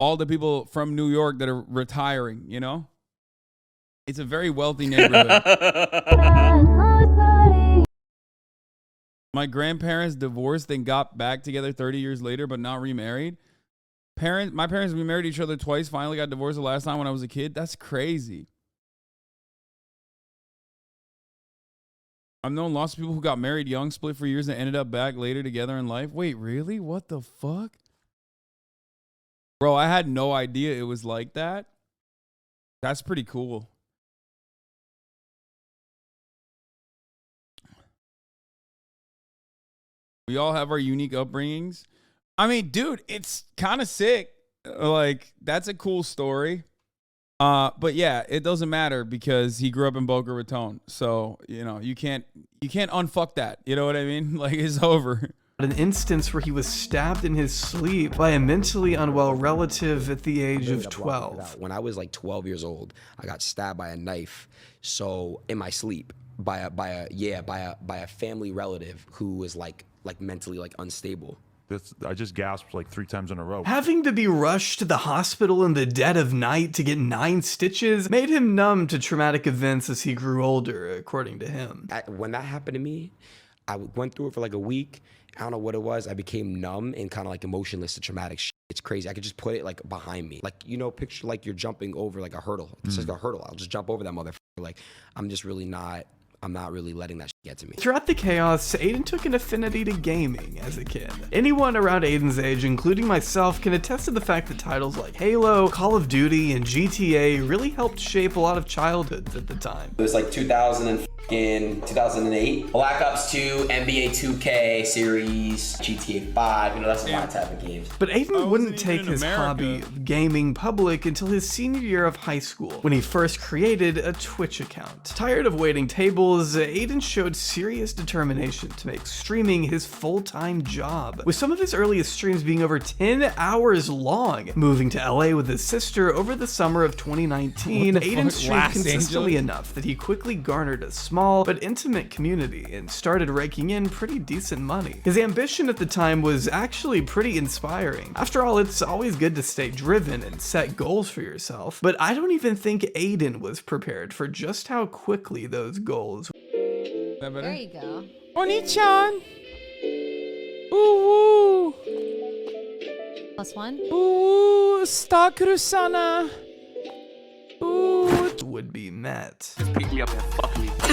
all the people from New York that are retiring, you know? It's a very wealthy neighborhood. My grandparents divorced and got back together 30 years later, but not remarried. My parents remarried each other twice, finally got divorced the last time when I was a kid. That's crazy. I've known lots of people who got married young, split for years, and ended up back later together in life. Wait, really? What the fuck? Bro, I had no idea it was like that. That's pretty cool. We all have our unique upbringings. I mean, dude, it's kind of sick. Like, that's a cool story. But yeah, it doesn't matter because he grew up in Boca Raton. So, you know, you can't unfuck that. You know what I mean? Like, it's over. An instance where he was stabbed in his sleep by a mentally unwell relative at the age of 12. When I was like 12 years old, I got stabbed by a knife. So in my sleep by a family relative who was like mentally like unstable. I just gasped like 3 times in a row. Having to be rushed to the hospital in the dead of night to get 9 stitches made him numb to traumatic events as he grew older, according to him. When that happened to me, I went through it for like a week. I don't know what it was. I became numb and kind of like emotionless to traumatic shit. It's crazy. I could just put it like behind me. Like, you know, picture like you're jumping over like a hurdle. It's like a hurdle. I'll just jump over that motherfucker. Like, I'm not really letting that shit get to me. Throughout the chaos, Adin took an affinity to gaming as a kid. Anyone around Adin's age, including myself, can attest to the fact that titles like Halo, Call of Duty, and GTA really helped shape a lot of childhoods at the time. It was like 2008. Black Ops 2, NBA 2K series, GTA 5, you know, that's my type of games. But Adin wouldn't take his hobby of gaming public until his senior year of high school, when he first created a Twitch account. Tired of waiting tables, Adin showed serious determination to make streaming his full-time job, with some of his earliest streams being over 10 hours long. Moving to LA with his sister over the summer of 2019, Adin streamed consistently enough that he quickly garnered a small but intimate community and started raking in pretty decent money. His ambition at the time was actually pretty inspiring. After all, it's always good to stay driven and set goals for yourself, but I don't even think Adin was prepared for just how quickly those goals. There you go. Oni-chan. Ooh. +1. Ooh, Stakuru-sana. Ooh. Would be met. Just pick me up and fuck me. Give me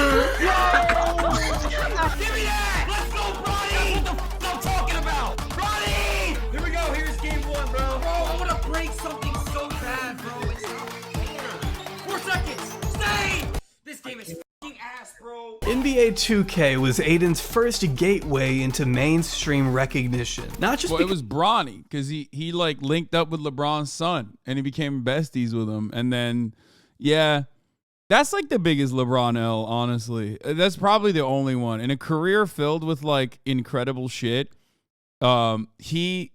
that! Let's go, Bronny! That's what I'm talking about! Bronny! Here we go, here's game 1, bro. Bro, I wanna break something so bad, bro. It's not fair. 4 seconds! Stay! This game is ass, bro. NBA 2K was Adin's first gateway into mainstream recognition. Not just it was Bronny, because he like linked up with LeBron's son and he became besties with him. And then, yeah, that's like the biggest LeBron L, honestly. That's probably the only one. In a career filled with like incredible shit, he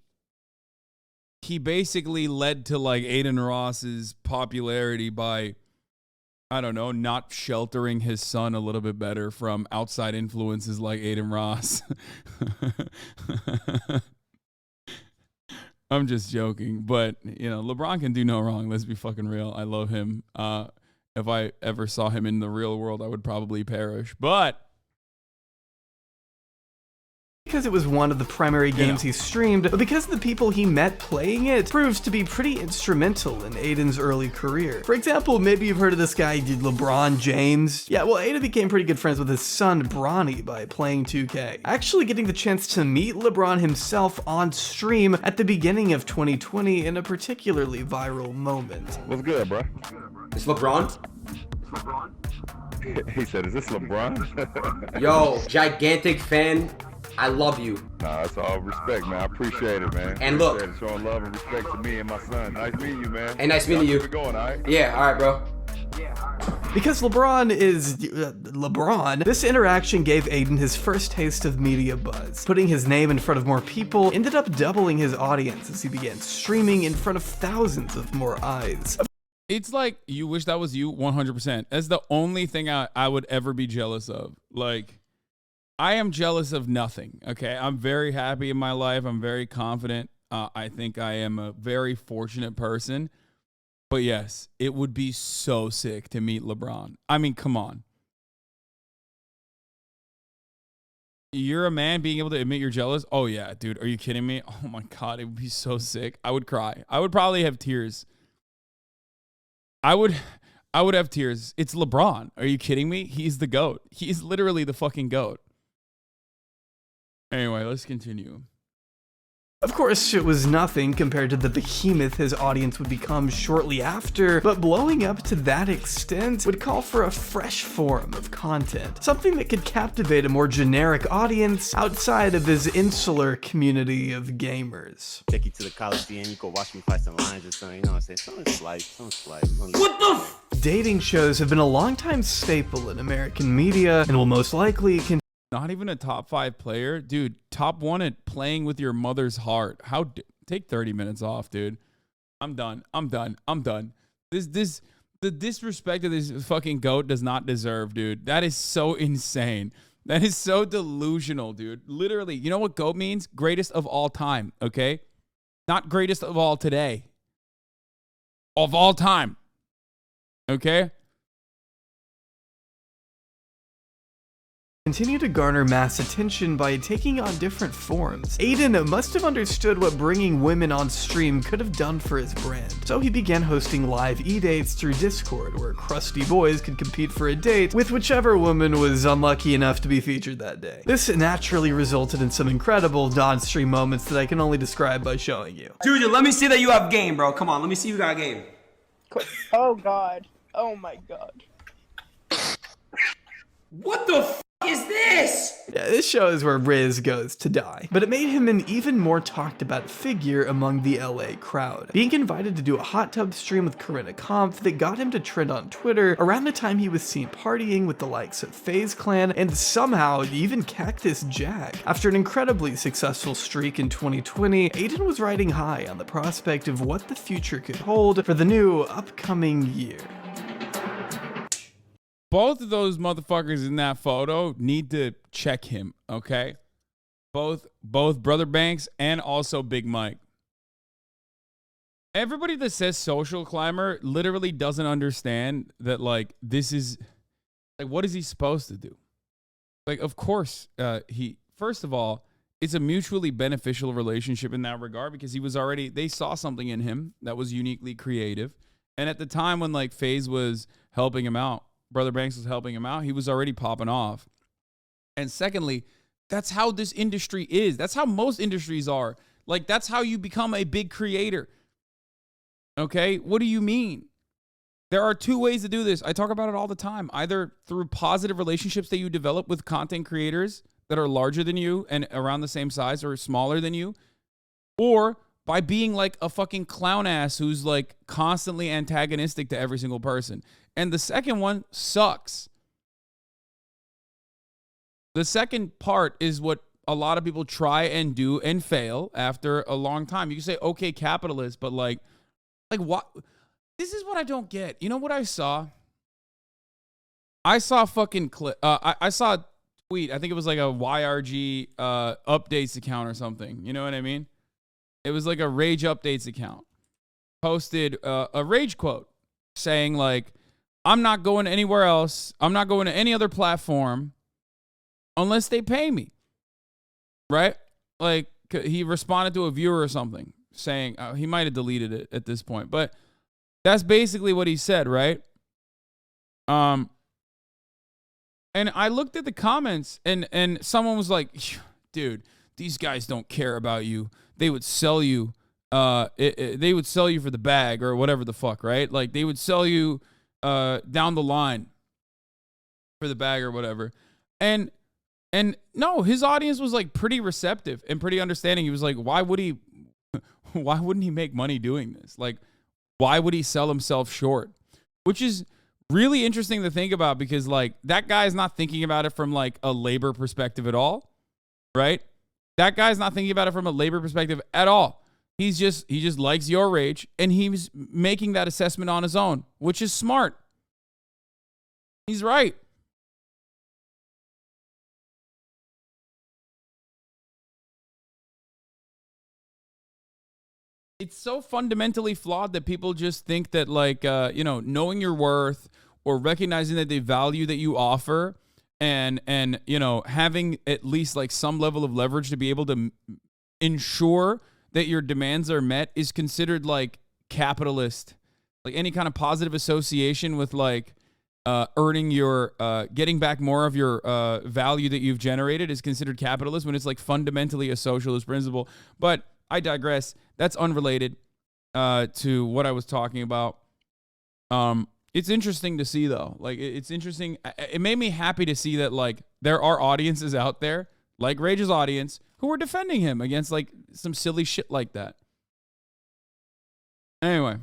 basically led to like Adin Ross's popularity by, I don't know, not sheltering his son a little bit better from outside influences like Adin Ross. I'm just joking, but you know, LeBron can do no wrong. Let's be fucking real. I love him. If I ever saw him in the real world, I would probably perish. But because it was one of the primary games he streamed, but because the people he met playing it proves to be pretty instrumental in Adin's early career. For example, maybe you've heard of this guy, LeBron James. Yeah, well, Adin became pretty good friends with his son, Bronny, by playing 2K. Actually getting the chance to meet LeBron himself on stream at the beginning of 2020 in a particularly viral moment. What's good, bro? It's LeBron? He said, is this LeBron? Yo, gigantic fan. I love you. Nah, that's all respect, man. I appreciate it, man. And look, showing love and respect to me and my son. Nice meeting you, man. Hey, nice meeting you. Keep it going, all right? Yeah, all right, bro. Because LeBron is LeBron, this interaction gave Adin his first taste of media buzz. Putting his name in front of more people ended up doubling his audience as he began streaming in front of thousands of more eyes. it's like, you wish that was you 100%. That's the only thing I would ever be jealous of. Like, I am jealous of nothing, okay? I'm very happy in my life. I'm very confident. I think I am a very fortunate person. But yes, it would be so sick to meet LeBron. I mean, come on. You're a man being able to admit you're jealous? Oh, yeah, dude. Are you kidding me? Oh, my God. It would be so sick. I would cry. I would probably have tears. I would have tears. It's LeBron. Are you kidding me? He's the GOAT. He's literally the fucking GOAT. Anyway, let's continue. Of course, it was nothing compared to the behemoth his audience would become shortly after, but blowing up to that extent would call for a fresh form of content, something that could captivate a more generic audience outside of his insular community of gamers. Take you to the Coliseum, you go watch me fight some lions or something, you know what I'm saying? Something slight. What the Dating shows have been a longtime staple in American media and will most likely continue. Not even a top 5 player, dude. Top 1 at playing with your mother's heart. Take 30 minutes off, dude. I'm done. The disrespect of this fucking GOAT does not deserve, dude. That is so insane. That is so delusional, dude. Literally, you know what GOAT means? Greatest of all time. Okay, not greatest of all today. Of all time. Okay. Continue to garner mass attention by taking on different forms. Adin must have understood what bringing women on stream could have done for his brand, so he began hosting live e-dates through Discord, where crusty boys could compete for a date with whichever woman was unlucky enough to be featured that day. This naturally resulted in some incredible non-stream moments that I can only describe by showing you. Dude, let me see that you have game, bro. Come on, let me see you got game. Oh god. Oh my god. What the f is this? Yeah, this shows where Riz goes to die, but it made him an even more talked about figure among the LA crowd. Being invited to do a hot tub stream with Corinna Kampf that got him to trend on Twitter around the time he was seen partying with the likes of FaZe Clan and somehow even Cactus Jack. After an incredibly successful streak in 2020, Adin was riding high on the prospect of what the future could hold for the new upcoming year. Both of those motherfuckers in that photo need to check him, okay? Both Brother Banks and also Big Mike. Everybody that says social climber literally doesn't understand that, like, this is, like, what is he supposed to do? Like, of course, first of all, it's a mutually beneficial relationship in that regard because they saw something in him that was uniquely creative. And at the time when, like, FaZe was helping him out, Brother Banks was helping him out, he was already popping off. And secondly, that's how this industry is. That's how most industries are. Like, that's how you become a big creator. Okay? What do you mean? There are 2 ways to do this. I talk about it all the time. Either through positive relationships that you develop with content creators that are larger than you and around the same size or smaller than you, or by being like a fucking clown ass who's like constantly antagonistic to every single person. And the second one sucks. The second part is what a lot of people try and do and fail after a long time. You can say, okay, capitalist, but like what? This is what I don't get. You know what I saw? I saw a fucking clip. I saw a tweet. I think it was like a YRG updates account or something. You know what I mean? It was like a Rage Updates account. Posted a Rage quote saying like, I'm not going anywhere else. I'm not going to any other platform unless they pay me. Right? Like, he responded to a viewer or something saying, he might have deleted it at this point, but that's basically what he said, right? And I looked at the comments and someone was like, dude, these guys don't care about you. They would sell you. They would sell you for the bag or whatever the fuck, right? Like, they would sell you down the line for the bag or whatever. And no, his audience was like pretty receptive and pretty understanding. He was like, why wouldn't he make money doing this? Like, why would he sell himself short? Which is really interesting to think about because like that guy's not thinking about it from like a labor perspective at all, right? That guy's not thinking about it from a labor perspective at all. He just likes your rage and he's making that assessment on his own, which is smart. He's right. it's so fundamentally flawed that people just think that like knowing your worth or recognizing that the value that you offer and having at least like some level of leverage to be able to ensure that your demands are met is considered like capitalist. Like any kind of positive association with like earning your getting back more of your value that you've generated is considered capitalist when it's like fundamentally a socialist principle. But I digress. That's unrelated to what I was talking about. It's interesting to see though. Like it's interesting. It made me happy to see that like there are audiences out there like Rage's audience who are defending him against like some silly shit like that. Anyway.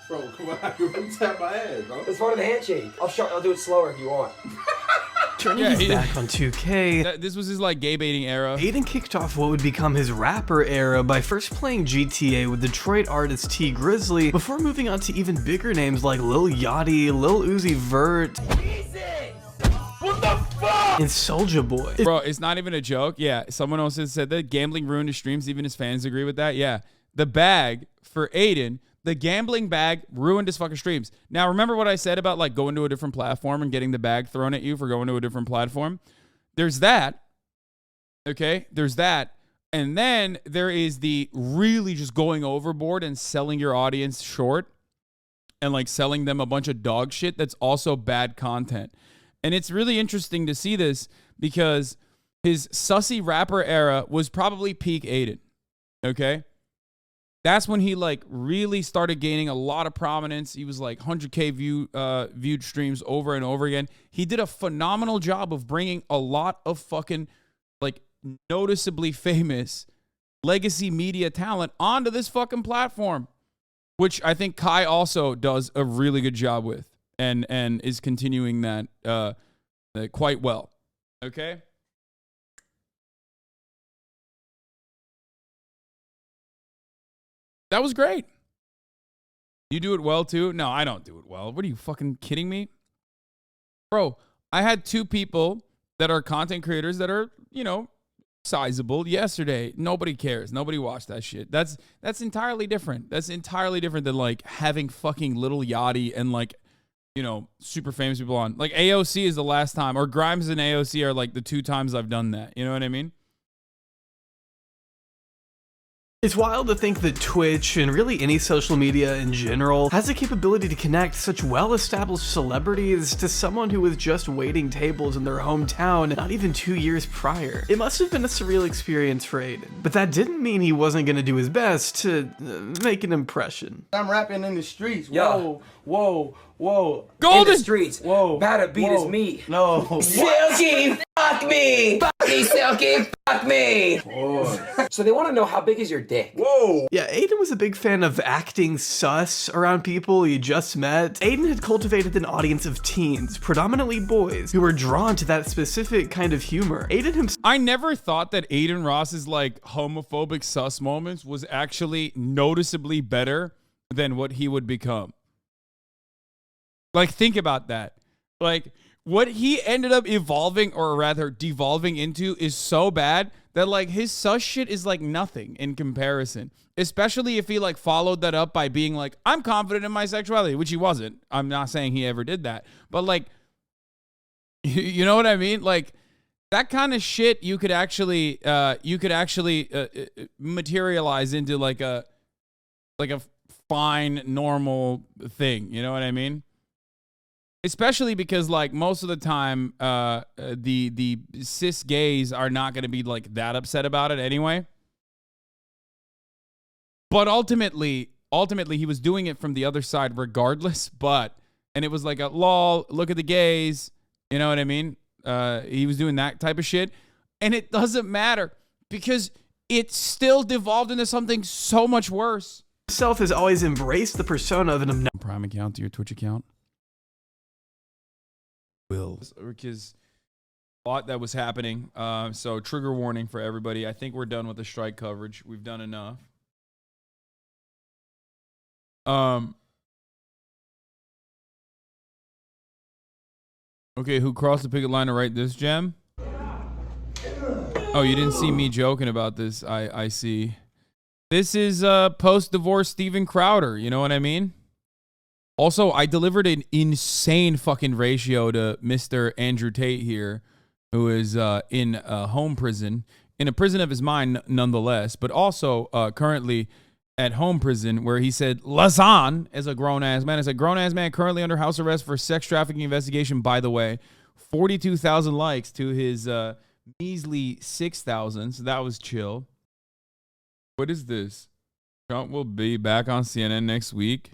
Bro, come on, you tap my ass, bro. It's part of the handshake. I'll do it slower if you want. Turning his back on 2K, this was his like gay baiting era. Adin kicked off what would become his rapper era by first playing GTA with Detroit artist T Grizzly before moving on to even bigger names like Lil Yachty, Lil Uzi Vert, What the fuck? and Soulja Boy. Bro, it's not even a joke. Yeah, someone else has said that gambling ruined his streams. Even his fans agree with that. Yeah, the bag for Adin. The gambling bag ruined his fucking streams. Now, remember what I said about like going to a different platform and getting the bag thrown at you for going to a different platform? There's that. Okay? There's that. And then there is the really just going overboard and selling your audience short and like selling them a bunch of dog shit that's also bad content. And it's really interesting to see this because his sussy rapper era was probably peak Adin. Okay? That's when he like really started gaining a lot of prominence. He was like 100K viewed streams over and over again. He did a phenomenal job of bringing a lot of fucking like noticeably famous legacy media talent onto this fucking platform, which I think Kai also does a really good job with and is continuing that quite well. Okay? That was great. You do it well too? No, I don't do it well. What are you fucking kidding me? Bro, I had 2 people that are content creators that are, sizable yesterday. Nobody cares. Nobody watched that shit. That's entirely different. That's entirely different than like having fucking Lil Yachty and like, super famous people on. Like AOC is the last time, or Grimes and AOC are like the 2 times I've done that. You know what I mean? It's wild to think that Twitch, and really any social media in general, has the capability to connect such well-established celebrities to someone who was just waiting tables in their hometown not even 2 years prior. It must have been a surreal experience for Adin, but that didn't mean he wasn't going to do his best to make an impression. I'm rapping in the streets. Yo. Whoa. Golden! In the streets. Whoa. Better beat his meat. No. Silky, fuck me. Fuck me, Silky, fuck me. So they want to know how big is your dick? Whoa. Yeah, Adin was a big fan of acting sus around people he just met. Adin had cultivated an audience of teens, predominantly boys, who were drawn to that specific kind of humor. Adin himself... I never thought that Adin Ross's like homophobic sus moments was actually noticeably better than what he would become. Like, think about that. Like, what he ended up evolving, or rather devolving into, is so bad that like his sus shit is like nothing in comparison. Especially if he like followed that up by being like, I'm confident in my sexuality, which he wasn't. I'm not saying he ever did that. But like, you know what I mean? Like, that kind of shit you could actually materialize into like a fine, normal thing. You know what I mean? Especially because like most of the time, the cis gays are not going to be like that upset about it anyway. But ultimately he was doing it from the other side regardless. And it was like a lol, look at the gays. You know what I mean? He was doing that type of shit. And it doesn't matter because it still devolved into something so much worse. Himself has always embraced the persona of an Prime account to your Twitch account. Because a lot that was happening. So trigger warning for everybody. I think we're done with the strike coverage. We've done enough. Okay, who crossed the picket line to write this gem? Oh, you didn't see me joking about this. I see. This is post-divorce Steven Crowder. You know what I mean? Also, I delivered an insane fucking ratio to Mr. Andrew Tate here, who is in a home prison, in a prison of his mind nonetheless, but also currently at home prison, where he said Lazan is a grown-ass man. It's a grown-ass man currently under house arrest for sex trafficking investigation, by the way. 42,000 likes to his measly 6,000, so that was chill. What is this? Trump will be back on CNN next week.